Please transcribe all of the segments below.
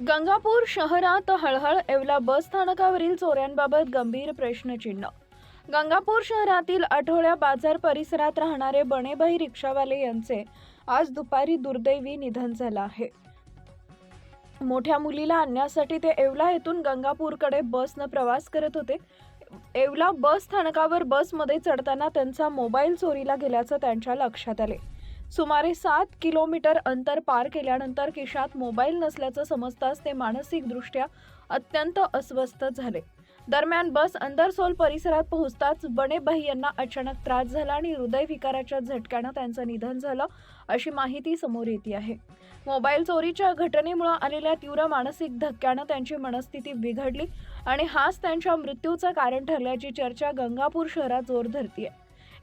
गंगापूर शहरात हळहळ, येवला बस स्थानकावरील चोऱ्यांबाबत गंभीर प्रश्नचिन्ह. गंगापूर शहरातील आठवड्या बाजार परिसरात राहणारे बणेभाई रिक्षावाले यांचे आज दुपारी दुर्दैवी निधन झालं आहे. मोठ्या मुलीला आणण्यासाठी ते येवला येथून गंगापूरकडे बसनं प्रवास करत होते. येवला बस स्थानकावर बसमध्ये चढताना त्यांचा मोबाईल चोरीला गेल्याचं त्यांच्या लक्षात आले. सुमारे 7 किलोमीटर अंतर पार केल्यानंतर खिशात मोबाईल नसल्याचं समजताच ते मानसिकदृष्ट्या अत्यंत अस्वस्थ झाले. दरम्यान बस अंदरसोल परिसरात पोहोचताच बणेभाई यांना अचानक त्रास झाला आणि हृदयविकाराच्या झटक्यानं त्यांचं निधन झालं, अशी माहिती समोर येते आहे. मोबाईल चोरीच्या घटनेमुळे आलेल्या तीव्र मानसिक धक्क्यानं त्यांची मनस्थिती बिघडली आणि हाच त्यांच्या मृत्यूचं कारण ठरल्याची चर्चा गंगापूर शहरात जोर धरतीये.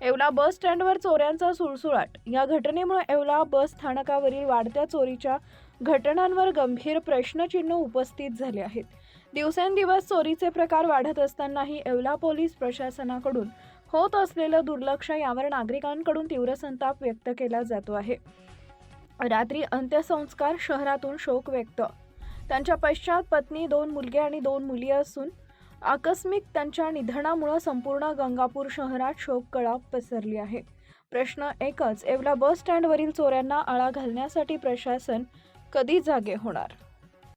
येवला बस स्टँडवर चोऱ्यांचा सुळसुळाट. या घटनेमुळे येवला बस स्थानकावरील वाढत्या चोरीच्या घटनांवर गंभीर प्रश्नचिन्ह उपस्थित झाले आहेत. दिवसेंदिवस चोरीचे प्रकार वाढत असतानाही येवला पोलीस प्रशासनाकडून होत असलेलं दुर्लक्ष यावर नागरिकांकडून तीव्र संताप व्यक्त केला जातो आहे. रात्री अंत्यसंस्कार, शहरातून शोक व्यक्त. त्यांच्या पश्चात पत्नी, 2 मुलगे आणि 2 मुली असून आकस्मिक त्यांच्या निधनामुळे संपूर्ण गंगापूर शहरात शोककळा पसरली आहे. प्रश्न एकच, येवला बस स्टँडवरील चोऱ्यांना आळा घालण्यासाठी प्रशासन कधी जागे होणार?